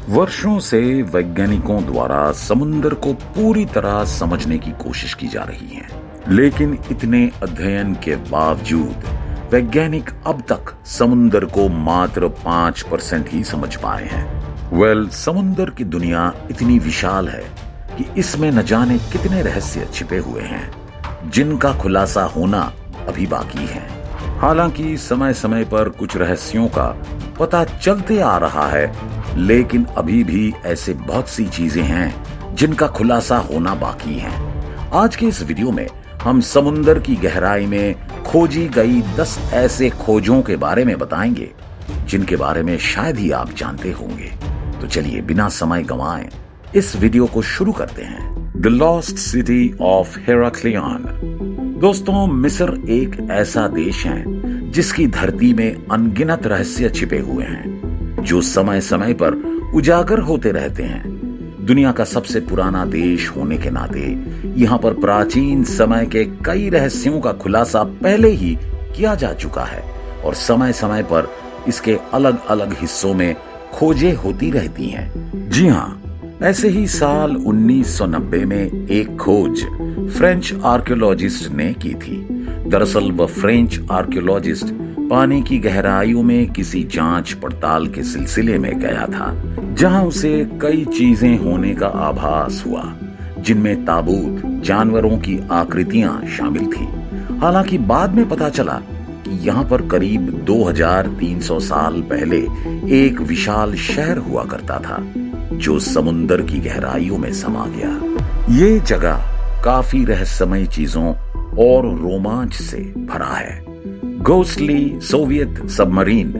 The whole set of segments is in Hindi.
वर्षों से वैज्ञानिकों द्वारा समुद्र को पूरी तरह समझने की कोशिश की जा रही है, लेकिन इतने अध्ययन के बावजूद वैज्ञानिक अब तक समुद्र को मात्र 5% ही समझ पाए हैं। समुद्र की दुनिया इतनी विशाल है कि इसमें न जाने कितने रहस्य छिपे हुए हैं, जिनका खुलासा होना अभी बाकी है। हालांकि समय समय पर कुछ रहस्यों का पता चलते आ रहा है, लेकिन अभी भी ऐसे बहुत सी चीजें हैं जिनका खुलासा होना बाकी है। आज के इस वीडियो में हम समुद्र की गहराई में खोजी गई 10 ऐसे खोजों के बारे में बताएंगे जिनके बारे में शायद ही आप जानते होंगे। तो चलिए बिना समय गंवाए इस वीडियो को शुरू करते हैं। The lost city of Heracleion. दोस्तों, मिस्र एक ऐसा देश है जिसकी धरती में अनगिनत रहस्य छिपे हुए हैं जो समय समय पर उजागर होते रहते हैं। दुनिया का सबसे पुराना देश होने के नाते यहाँ पर प्राचीन समय के कई रहस्यों का खुलासा पहले ही किया जा चुका है और समय समय पर इसके अलग अलग हिस्सों में खोजें होती रहती हैं। जी हाँ, ऐसे ही साल 1990 में एक खोज फ्रेंच आर्कियोलॉजिस्ट ने की थी। दरअसल वह फ्रेंच आर्कियोलॉजिस्ट पानी की गहराइयों में किसी जांच पड़ताल के सिलसिले में गया था, जहां उसे कई चीजें होने का आभास हुआ, जिनमें ताबूत, जानवरों की आकृतियां शामिल थी। हालांकि बाद में पता चला कि यहाँ पर करीब 2300 साल पहले एक विशाल शहर हुआ करता था जो समुद्र की गहराइयों में समा गया। ये जगह काफी रहस्यमय चीजों और रोमांच से भरा है। Ghostly Soviet submarine.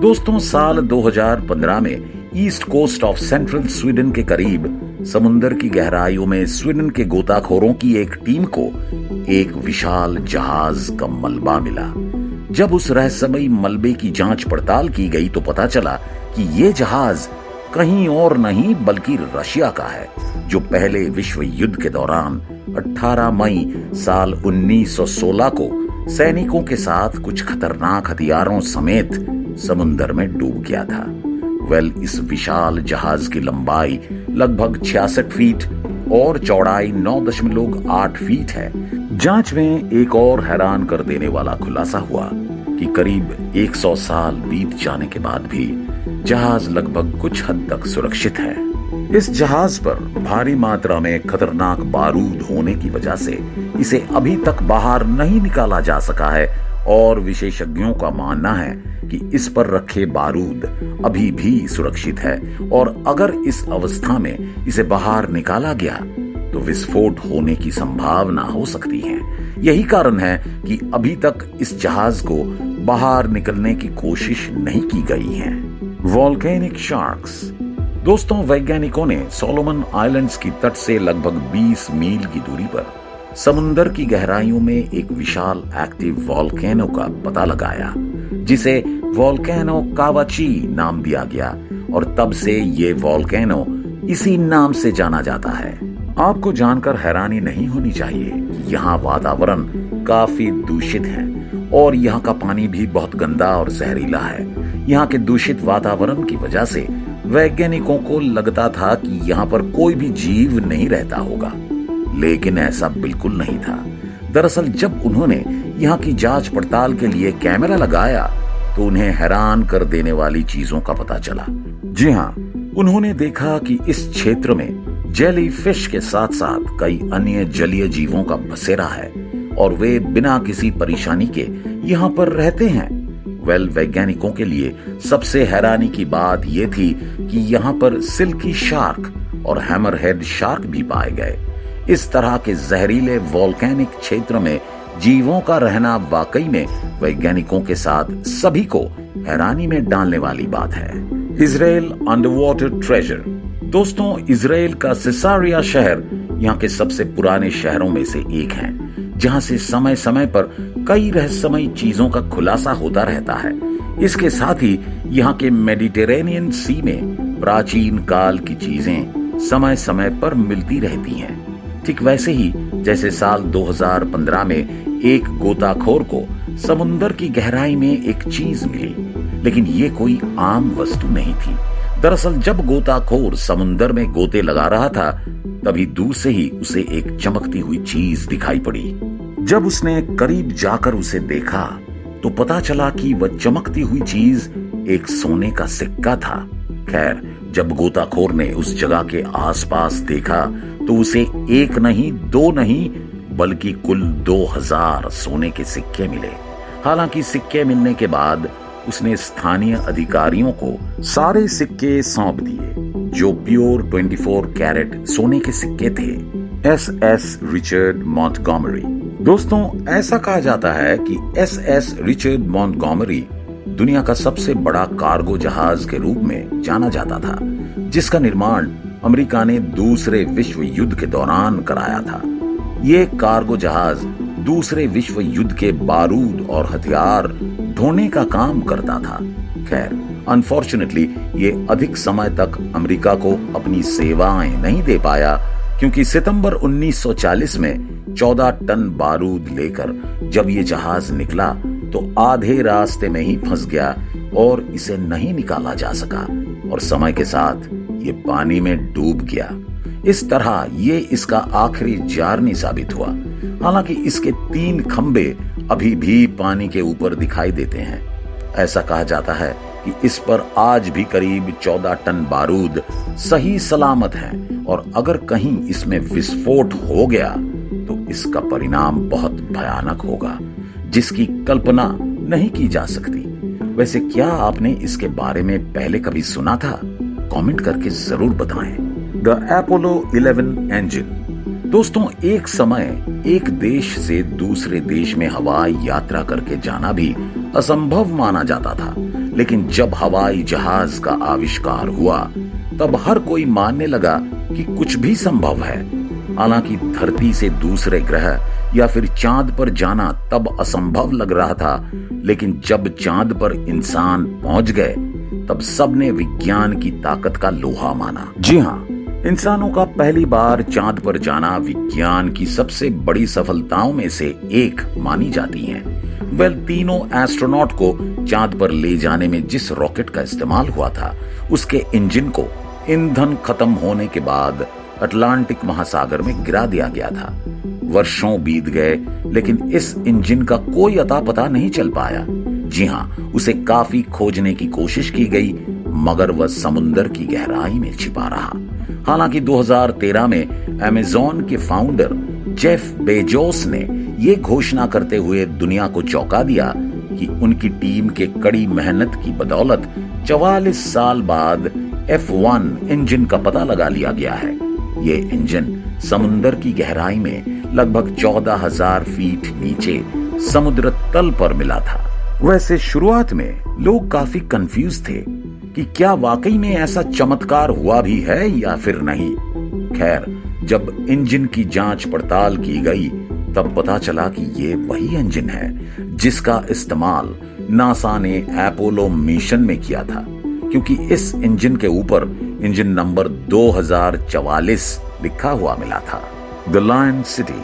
दोस्तों, साल 2015 में east coast of central Sweden के करीब समुद्र की गहराइयों में स्वीडन के गोताखोरों की एक टीम को एक विशाल जहाज का मलबा मिला। जब उस रहस्यमयी मलबे की जांच पड़ताल की गई तो पता चला कि ये जहाज कहीं और नहीं बल्कि रशिया का है, जो पहले विश्व युद्ध के दौरान 18 मई साल 1916 को सैनिकों के साथ कुछ खतरनाक हथियारों समेत समुद्र में डूब गया था। इस विशाल जहाज की लंबाई लगभग 66 फीट और चौड़ाई 9.8 फीट है। जांच में एक और हैरान कर देने वाला खुलासा हुआ कि करीब 100 साल बीत जाने के बाद भी जहाज लगभग कुछ हद तक सुरक्षित है। इस जहाज पर भारी मात्रा में खतरनाक बारूद होने की वजह से इसे अभी तक बाहर नहीं निकाला जा सका है और विशेषज्ञों का मानना है कि इस पर रखे बारूद अभी भी सुरक्षित है और अगर इस अवस्था में इसे बाहर निकाला गया तो विस्फोट होने की संभावना हो सकती है। यही कारण है कि अभी तक इस जहाज को बाहर निकलने की कोशिश नहीं की गई है। Volcanic sharks. दोस्तों, वैज्ञानिकों ने सोलोमन आइलैंड्स की तट से लगभग 20 मील की दूरी पर समुद्र की गहराइयों में एक विशाल एक्टिव वोल्केनो का पता लगाया, जिसे वोल्केनो कावाची नाम दिया गया और तब से ये वोल्केनो इसी नाम से जाना जाता है। आपको जानकर हैरानी नहीं होनी चाहिए कि यहाँ वातावरण काफी दूषित है और यहाँ का पानी भी बहुत गंदा और जहरीला है। यहाँ के दूषित वातावरण की वजह से वैज्ञानिकों को लगता था कि यहाँ पर कोई भी जीव नहीं रहता होगा, लेकिन ऐसा बिल्कुल नहीं था। दरअसल जब उन्होंने यहाँ की जांच पड़ताल के लिए कैमरा लगाया तो उन्हें हैरान कर देने वाली चीजों का पता चला। जी हाँ, उन्होंने देखा कि इस क्षेत्र में जेली फिश के साथ साथ कई अन्य जलीय जीवों का बसेरा है और वे बिना किसी परेशानी के यहाँ पर रहते हैं। वैज्ञानिकों के लिए सबसे हैरानी की बात यह थी कि यहाँ पर सिल्की शार्क और हैमरहेड शार्क भी पाए गए। इस तरह के जहरीले वोल्केनिक क्षेत्र में जीवों का रहना वाकई में वैज्ञानिकों के साथ सभी को हैरानी में डालने वाली बात है। Israel underwater treasure. दोस्तों, इजराइल का सिसारिया शहर यहाँ के सबसे पुराने शहरों में से एक है, जहाँ से समय समय पर कई रहस्यमयी चीजों का खुलासा होता रहता है। इसके साथ ही यहाँ के मेडिटेरेनियन सी में प्राचीन काल की चीजें समय समय पर मिलती रहती हैं। ठीक वैसे ही जैसे साल 2015 में एक गोताखोर को समुद्र की गहराई में एक चीज मिली, लेकिन ये कोई आम वस्तु नहीं थी। दरअसल जब गोताखोर समुंदर में गोते लगा रहा था, तभी दूर से ही उसे एक चमकती हुई चीज दिखाई पड़ी। जब उसने करीब जाकर उसे देखा तो पता चला कि वह चमकती हुई चीज एक सोने का सिक्का था। खैर, जब गोताखोर ने उस जगह के आसपास देखा तो उसे एक नहीं, दो नहीं, बल्कि कुल 2000 सोने के सिक्के मिले। हालांकि सिक्के मिलने के बाद उसने स्थानीय अधिकारियों को सारे सिक्के सौंप दिए, जो प्योर 24 कैरेट सोने के सिक्के थे। SS Richard Montgomery. दोस्तों, ऐसा कहा जाता है कि SS रिचर्ड मॉन्टगोमरी दुनिया का सबसे बड़ा कार्गो जहाज के रूप में जाना जाता था, जिसका निर्माण अमेरिका ने दूसरे विश्व युद्ध के दौरान कराया था। ये कार्गो जहाज दूसरे विश्व युद्ध के बारूद और हथियार ढोने का काम करता था। खैर, अनफॉर्चुनेटली ये अधिक समय तक अमेरिका को अपनी सेवाएं नहीं दे पाया, क्योंकि सितंबर 1940 में 14 टन बारूद लेकर जब ये जहाज निकला तो आधे रास्ते में ही फंस गया और इसे नहीं निकाला जा सका और समय के साथ ये पानी में डूब गया। इस तरह ये इसका आखिरी जारनी साबित हुआ। हालांकि इसके 3 खंबे अभी भी पानी के ऊपर दिखाई देते हैं। ऐसा कहा जाता है कि इस पर आज भी करीब 14 टन बारूद सही सलामत है और अगर कहीं इसमें विस्फोट हो गया तो इसका परिणाम बहुत भयानक होगा, जिसकी कल्पना नहीं की जा सकती। वैसे क्या आपने इसके बारे में पहले कभी सुना था? कमेंट करके जरूर बताएं। The Apollo 11 engine. दोस्तों, एक समय एक देश से दूसरे देश में हवाई यात्रा करके जाना भी असंभव माना जाता था, लेकिन जब हवाई जहाज का आविष्कार हुआ तब हर कोई मानने लगा कि कुछ भी संभव है। हालांकि धरती से दूसरे ग्रह या फिर चांद पर जाना तब असंभव लग रहा था, लेकिन जब चांद पर इंसान पहुंच गए तब सबने विज्ञान की ताकत का लोहा माना। जी हाँ, इंसानों का पहली बार चांद पर जाना विज्ञान की सबसे बड़ी सफलताओं में से एक मानी जाती है। तीनों एस्ट्रोनॉट को चांद पर ले जाने में जिस रॉकेट का इस्तेमाल हुआ था, उसके इंजन को ईंधन खत्म होने के बाद अटलांटिक महासागर में गिरा दिया गया था। वर्षों बीत गए, लेकिन इस इंजन का कोई अता पता नहीं चल पाया। जी हाँ, उसे काफी खोजने की कोशिश की गई, मगर वह समुंदर की गहराई में छिपा रहा। हालांकि 2013 में अमेज़न के फाउंडर जेफ बेजोस ने यह घोषणा करते हुए दुनिया को चौंका दिया कि उनकी टीम के कड़ी मेहनत की बदौलत 44 साल बाद F1 इंजन का पता लगा लिया गया है। ये इंजन समुंदर की गहराई में लगभग 14,000 फीट नीचे समुद्र तल पर मिला था। वैसे शुरुआत में लोग काफी कंफ्यूज थे कि क्या वाकई में ऐसा चमत्कार हुआ भी है या फिर नहीं। खैर, जब इंजन की जांच पड़ताल की गई तब पता चला कि ये वही इंजन है जिसका इस्तेमाल नासा ने अपोलो मिशन में किया था, क्योंकि इस इंजन के ऊपर इंजन नंबर 2044 लिखा हुआ मिला था। The lion city.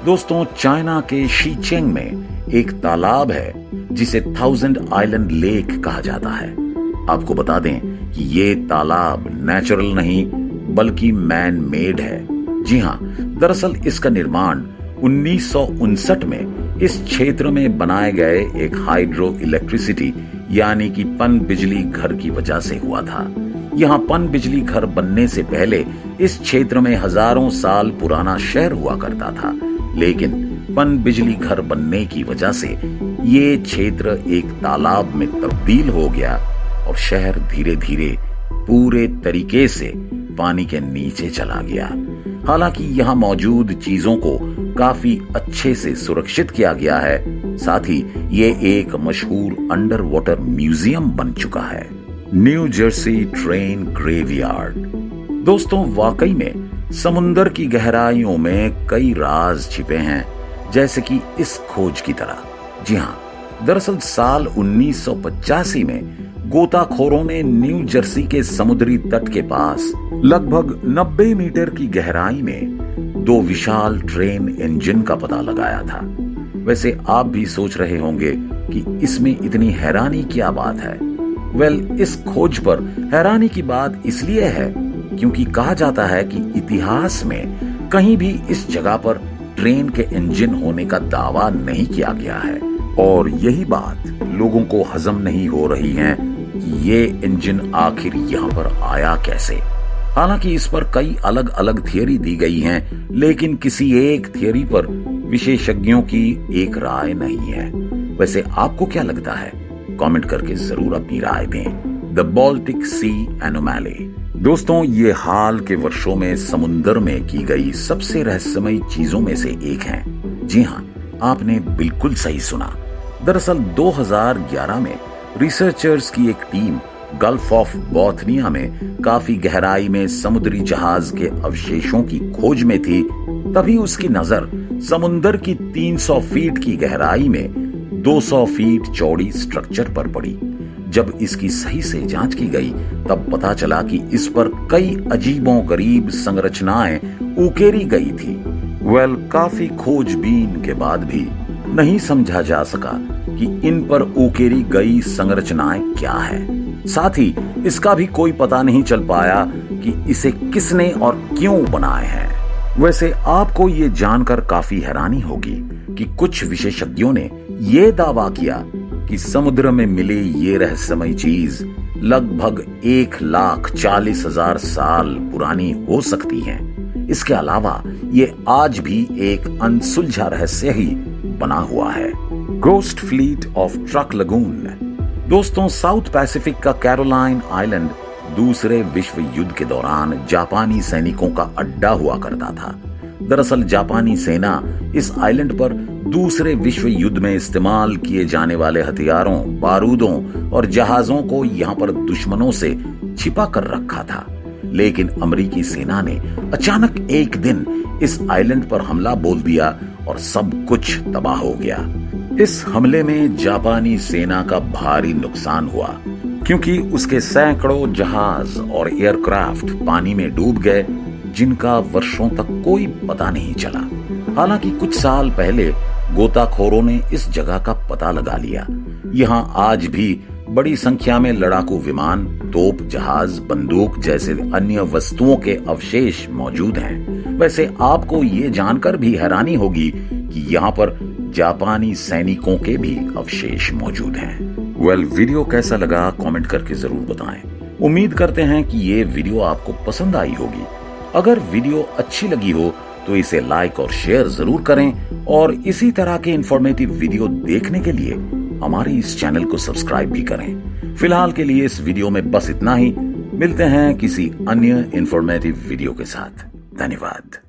दोस्तों, चाइना के शीचेंग में एक तालाब है जिसे 1000 आइलैंड लेक कहा जाता है। आपको बता दें कि ये तालाब नेचुरल नहीं बल्कि मैन मेड है। जी हाँ, दरअसल इसका निर्माण 1959 में इस क्षेत्र में बनाए गए एक हाइड्रो इलेक्ट्रिसिटी यानी कि पन बिजली घर की वजह से हुआ था। यहाँ पन बिजली घर बनने से पहले इस क्षेत्र में हजारों साल पुराना शहर हुआ करता था, लेकिन पन बिजली घर बनने की वजह से ये क्षेत्र एक तालाब में तब्दील हो गया और शहर धीरे धीरे पूरे तरीके से पानी के नीचे चला गया। हालांकि यहाँ मौजूद चीजों को काफी अच्छे से सुरक्षित किया गया है, साथ ही ये एक मशहूर अंडर वाटर म्यूजियम बन चुका है। New Jersey train graveyard. दोस्तों, वाकई में समुंदर की गहराइयों में कई राज छिपे हैं, जैसे कि इस खोज की तरह। जी हाँ, दरअसल साल 1985 में गोताखोरों ने न्यू जर्सी के समुद्री तट के पास लगभग 90 मीटर की गहराई में 2 विशाल ट्रेन इंजन का पता लगाया था। वैसे आप भी सोच रहे होंगे कि इसमें इतनी हैरानी क्या बात है। इस खोज पर हैरानी की बात इसलिए है क्योंकि कहा जाता है कि इतिहास में कहीं भी इस जगह पर ट्रेन के इंजन होने का दावा नहीं किया गया है और यही बात लोगों को हजम नहीं हो रही है कि ये इंजन आखिर यहाँ पर आया कैसे। हालांकि इस पर कई अलग अलग थियरी दी गई हैं, लेकिन किसी एक थियरी पर विशेषज्ञों की एक राय नहीं है। वैसे आपको क्या लगता है? कमेंट करके जरूर अपनी राय दें। द बाल्टिक सी एनोमैली। दोस्तों, ये हाल के वर्षों में समुद्र में की गई सबसे रहस्यमयी चीजों में से एक है। जी हाँ, आपने बिल्कुल सही सुना। दरअसल 2011 में रिसर्चर्स की एक टीम गल्फ ऑफ बोथनिया में काफी गहराई में समुद्री जहाज के अवशेषों की खोज में थी। तभी उसकी नजर समुद्र की 300 फीट की गहराई में 200 फीट चौड़ी स्ट्रक्चर पर पड़ी। जब इसकी सही से जांच की गई तब पता चला कि इस पर कई अजीबों गरीब संरचनाएं उकेरी गई थी। काफी खोजबीन के बाद भी नहीं समझा जा सका कि इन पर उकेरी गई संरचनाएं क्या है। साथ ही इसका भी कोई पता नहीं चल पाया कि इसे किसने और क्यों बनाए हैं। वैसे आपको ये जानकर काफी हैरानी होगी कि कुछ विशेषज्ञों ने ये दावा किया कि समुद्र में मिली ये रहस्यमयी चीज लगभग 1,40,000 साल पुरानी हो सकती है। इसके अलावा ये आज भी एक अनसुलझा रहस्य ही बना हुआ है। Ghost fleet of truck lagoon. दोस्तों, साउथ पैसिफिक का कैरोलाइन आइलैंड दूसरे विश्व युद्ध के दौरान जापानी सैनिकों का अड्डा हुआ करता था। दरअसल जापानी सेना इस आइलैंड पर दूसरे विश्व युद्ध में इस्तेमाल किए जाने वाले हथियारों, बारूदों और जहाजों को यहाँ पर दुश्मनों से छिपा कर रखा था। लेकिन अमेरिकी सेना ने अचानक एक दिन इस आइलैंड पर हमला बोल दिया और सब कुछ तबाह हो गया। इस हमले में जापानी सेना का भारी नुकसान हुआ क्योंकि उसके सैकड़ों जहाज और एयरक्राफ्ट पानी में डूब गए, जिनका वर्षों तक कोई पता नहीं चला। हालांकि कुछ साल पहले गोताखोरों ने इस जगह का पता लगा लिया। यहाँ आज भी बड़ी संख्या में लड़ाकू विमान, तोप, जहाज, बंदूक जैसे अन्य वस्तुओं के अवशेष मौजूद हैं। वैसे आपको ये जानकर भी हैरानी होगी कि यहाँ पर जापानी सैनिकों के भी अवशेष मौजूद हैं। वीडियो कैसा लगा कमेंट करके जरूर बताएं। उम्मीद करते हैं कि ये वीडियो आपको पसंद आई होगी। अगर वीडियो अच्छी लगी हो तो इसे लाइक और शेयर जरूर करें और इसी तरह के इंफॉर्मेटिव वीडियो देखने के लिए हमारे इस चैनल को सब्सक्राइब भी करें। फिलहाल के लिए इस वीडियो में बस इतना ही। मिलते हैं किसी अन्य इंफॉर्मेटिव वीडियो के साथ। धन्यवाद।